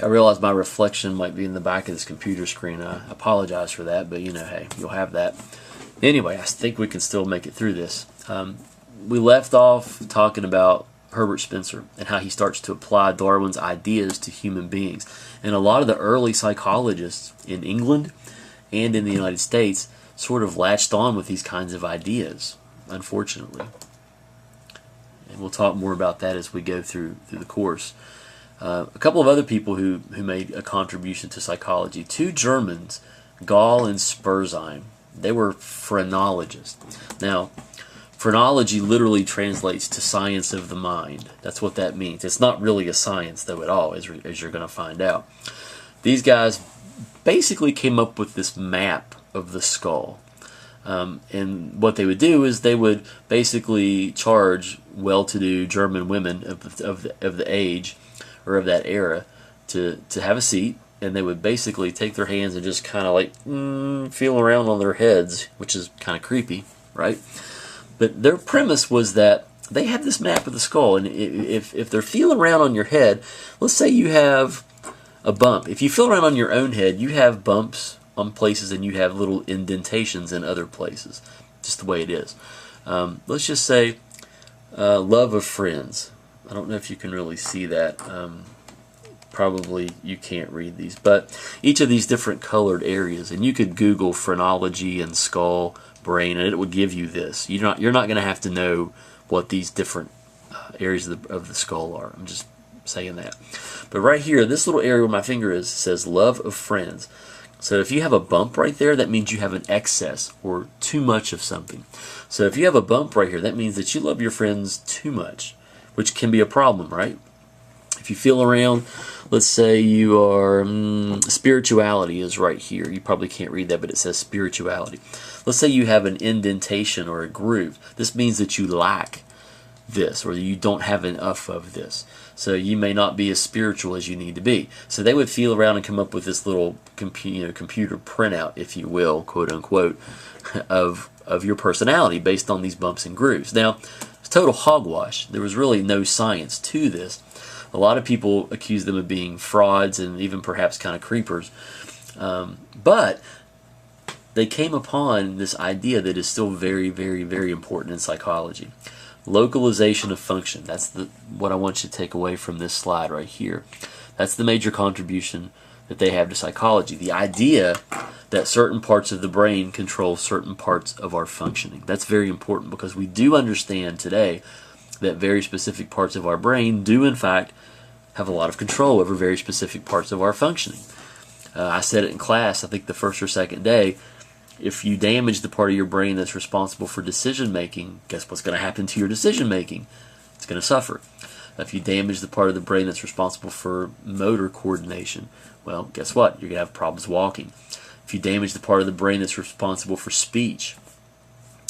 I realize my reflection might be in the back of this computer screen. I apologize for that, but hey, you'll have that. Anyway, I think we can still make it through this. We left off talking about Herbert Spencer and how he starts to apply Darwin's ideas to human beings. And a lot of the early psychologists in England and in the United States sort of latched on with these kinds of ideas, unfortunately. And we'll talk more about that as we go through the course. A couple of other people who made a contribution to psychology. Two Germans, Gall and Spurzheim. They were phrenologists. Now, phrenology literally translates to science of the mind. That's what that means. It's not really a science, though, at all, as you're going to find out. These guys basically came up with this map of the skull. And what they would do is they would basically charge well-to-do German women of the age or of that era to have a seat, and they would basically take their hands and just kind of like feel around on their heads, which is kind of creepy, right? But their premise was that they had this map of the skull, and if they're feeling around on your head, let's say you have a bump. If you feel around on your own head, you have bumps on places and you have little indentations in other places. Just the way it is. Let's just say love of friends. I don't know if you can really see that. Probably you can't read these, but each of these different colored areas, and you could Google phrenology and skull, brain, and it would give you this. You're not going to have to know what these different areas of the skull are. I'm just saying that. But right here, this little area where my finger is says love of friends. So if you have a bump right there, that means you have an excess or too much of something. So if you have a bump right here, that means that you love your friends too much, which can be a problem, right? If you feel around, let's say you are, spirituality is right here. You probably can't read that, but it says spirituality. Let's say you have an indentation or a groove. This means that you lack this, or you don't have enough of this. So you may not be as spiritual as you need to be. So they would feel around and come up with this little computer printout, if you will, quote unquote, of your personality based on these bumps and grooves. Now, it's total hogwash. There was really no science to this. A lot of people accuse them of being frauds and even perhaps kind of creepers. But they came upon this idea that is still very, very, very important in psychology. Localization of function. That's what I want you to take away from this slide right here. That's the major contribution that they have to psychology. The idea that certain parts of the brain control certain parts of our functioning. That's very important because we do understand today that very specific parts of our brain do in fact have a lot of control over very specific parts of our functioning. I said it in class, I think the first or second day, if you damage the part of your brain that's responsible for decision making, guess what's going to happen to your decision making? It's going to suffer. If you damage the part of the brain that's responsible for motor coordination, well, guess what? You're going to have problems walking. If you damage the part of the brain that's responsible for speech,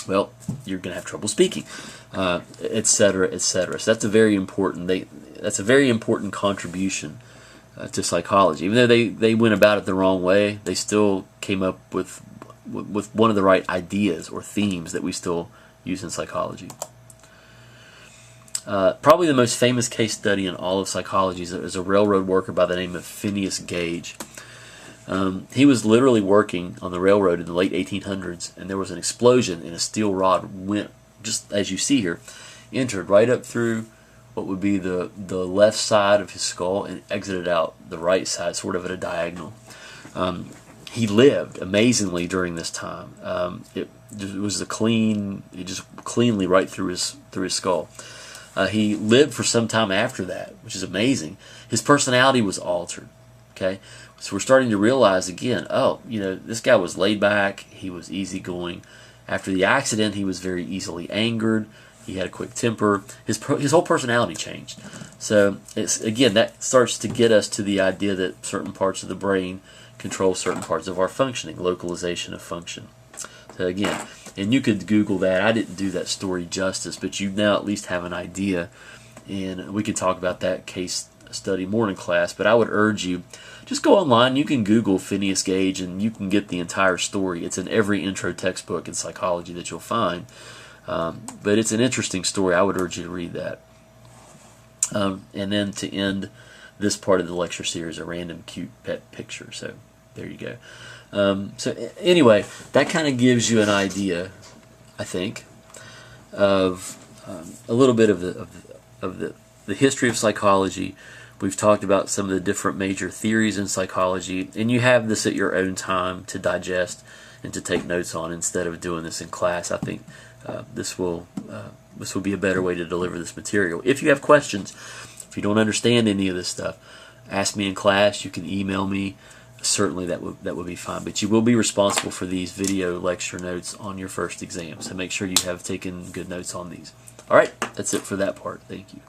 well, you're going to have trouble speaking, etc., etc. So that's a very important. That's a very important contribution to psychology. Even though they went about it the wrong way, they still came up with one of the right ideas or themes that we still use in psychology. Probably the most famous case study in all of psychology is a railroad worker by the name of Phineas Gage. He was literally working on the railroad in the late 1800s, and there was an explosion, and a steel rod went, just as you see here, entered right up through what would be the left side of his skull and exited out the right side, sort of at a diagonal. He lived amazingly during this time. It was just cleanly right through his skull. He lived for some time after that, which is amazing. His personality was altered. Okay, so we're starting to realize again, this guy was laid back. He was easygoing. After the accident, he was very easily angered. He had a quick temper. His whole personality changed. So that starts to get us to the idea that certain parts of the brain control certain parts of our functioning, localization of function. So again, and you could Google that. I didn't do that story justice, but you now at least have an idea, and we could talk about that case study more in class. But I would urge you, just go online. You can Google Phineas Gage, and you can get the entire story. It's in every intro textbook in psychology that you'll find. But it's an interesting story. I would urge you to read that. And then to end this part of the lecture series, a random cute pet picture. So there you go. Anyway, that kind of gives you an idea, I think, of a little bit of the history of psychology. We've talked about some of the different major theories in psychology, and you have this at your own time to digest and to take notes on instead of doing this in class. I think this will be a better way to deliver this material. If you have questions, if you don't understand any of this stuff, ask me in class. You can email me. Certainly that would be fine. But you will be responsible for these video lecture notes on your first exam. So make sure you have taken good notes on these. All right, that's it for that part. Thank you.